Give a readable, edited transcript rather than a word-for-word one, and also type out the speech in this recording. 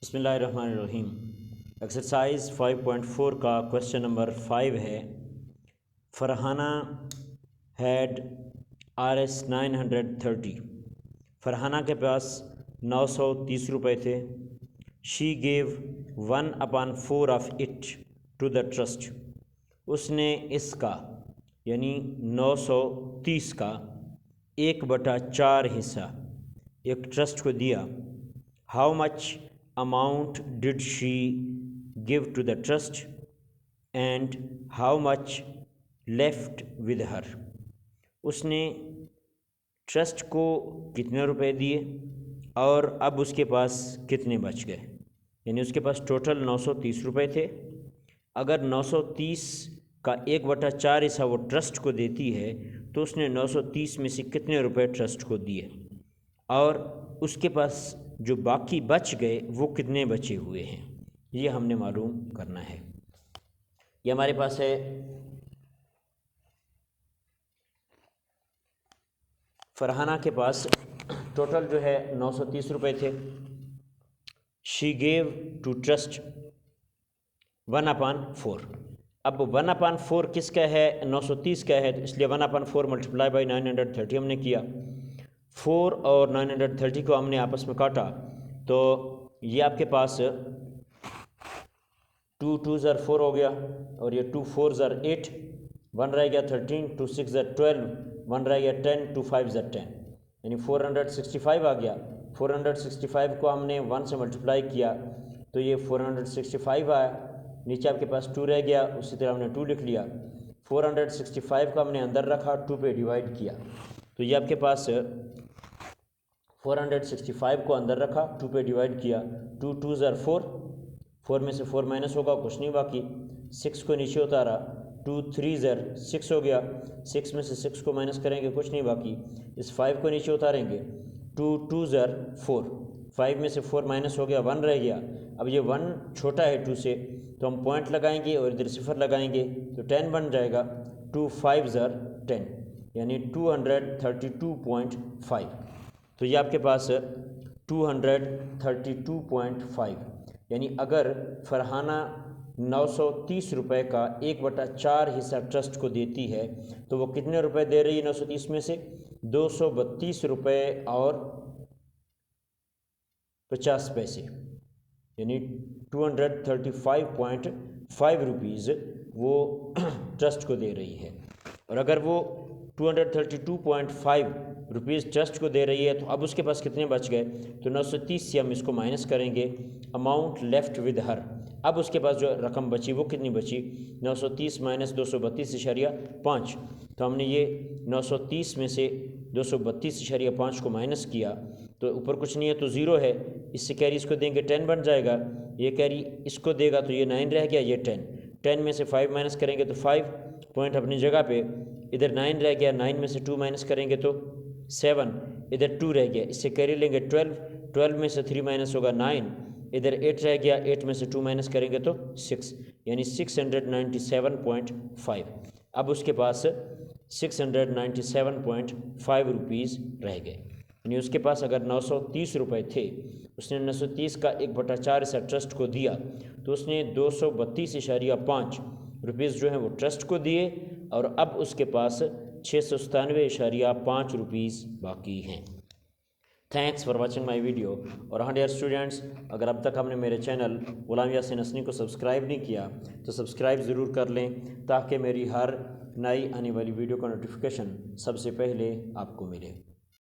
बिस्मिल्लाहिर्रहमानिर्रहीम। एक्सरसाइज 5.4 का question number 5 है। Farhana had RS 930। फ़रहाना के पास 930 रुपये थे। She gave 1/4 of it to the trust. उसने इसका यानी 930 का 1/4 हिस्सा एक ट्रस्ट को दिया। How much amount did she give to the trust and how much left with her? उसने ट्रस्ट को कितने रुपए दिए और अब उसके पास कितने बच गए। यानी उसके पास टोटल 930 रुपये थे। अगर 930 का 1/4 हिस्सा वो ट्रस्ट को देती है तो उसने 930 में से कितने रुपए ट्रस्ट को दिए और उसके पास जो बाकी बच गए वो कितने बचे हुए हैं, ये हमने मालूम करना है। ये हमारे पास है फ़रहाना के पास टोटल जो है 930 रुपये थे। She gave to trust 1/4। अब 1/4 किसका है, 930 का है, तो इसलिए 1/4 मल्टीप्लाई बाई 930 हमने किया। 4 और 930 को हमने आपस में काटा तो ये आपके पास 2 2 ज़र 4 हो गया और ये 2 4 ज़र 8, 1 रह गया 13, 2 6 ज़र 12, 1 रह गया 10, 2 5 ज़र 10, यानी 465 आ गया। 465 को हमने 1 से मल्टीप्लाई किया तो ये 465 आया। नीचे आपके पास 2 रह गया, उसी तरह हमने 2 लिख लिया। 465 को हमने अंदर रखा, 2 पे डिवाइड किया तो ये आपके पास 465 को अंदर रखा, 2 पे डिवाइड किया। 2 2 ज़र 4, 4 में से 4 माइनस होगा, कुछ नहीं बाकी। 6 को नीचे उतारा, 2 3 ज़र 6 हो गया। 6 में से 6 को माइनस करेंगे, कुछ नहीं बाकी। इस 5 को नीचे उतारेंगे, 2 2 ज़र 4, 5 में से 4 माइनस हो गया, 1 रह गया। अब ये 1 छोटा है 2 से तो हम पॉइंट लगाएंगे और इधर सिफर लगाएंगे तो 10 बन जाएगा। 2 5 ज़र 10 यानी 232.5। तो ये आपके पास 232.5, यानी अगर फ़रहाना 930 रुपये का 1/4 हिस्सा ट्रस्ट को देती है तो वो कितने रुपए दे रही है 930 में से, 232 रुपये और 50 पैसे, यानी 235.5 रुपीज़ वो ट्रस्ट को दे रही है। और अगर वो 232.5 रुपीज़ ट्रस्ट को दे रही है तो अब उसके पास कितने बच गए, तो 930 से हम इसको माइनस करेंगे। अमाउंट लेफ्ट विद हर, अब उसके पास जो रकम बची वो कितनी बची, 930 माइनस 232.5। तो हमने ये 930 में से 232.5 को माइनस किया तो ऊपर कुछ नहीं है तो ज़ीरो है। इससे कैरी इसको देंगे 10 बन जाएगा, ये कैरी इसको देगा तो ये 9 रह गया, ये 10 में से 5 माइनस करेंगे तो 5 पॉइंट अपनी जगह पे। इधर 9 रह गया, 9 में से 2 माइनस करेंगे तो 7, इधर 2 रह गया, इससे कैरी लेंगे 12 में से 3 माइनस होगा 9, इधर 8 रह गया, 8 में से 2 माइनस करेंगे तो 6, यानी 697.5। अब उसके पास 697.5 रुपीज़ रह गए। यानी उसके पास अगर 930 रुपये थे, उसने 930 का 1/4 हिस्सा ट्रस्ट को दिया तो उसने 232.5 रुपीज़ जो हैं वो ट्रस्ट को दिए और अब उसके पास 697.5 रुपीज़ बाकी हैं। Thanks for watching my video. और हाँ डियर स्टूडेंट्स, अगर अब तक हमने मेरे चैनल गुलाम यासीन हसनी को सब्सक्राइब नहीं किया तो सब्सक्राइब ज़रूर कर लें ताकि मेरी हर नई आने वाली वीडियो का नोटिफिकेशन सबसे पहले आपको मिले।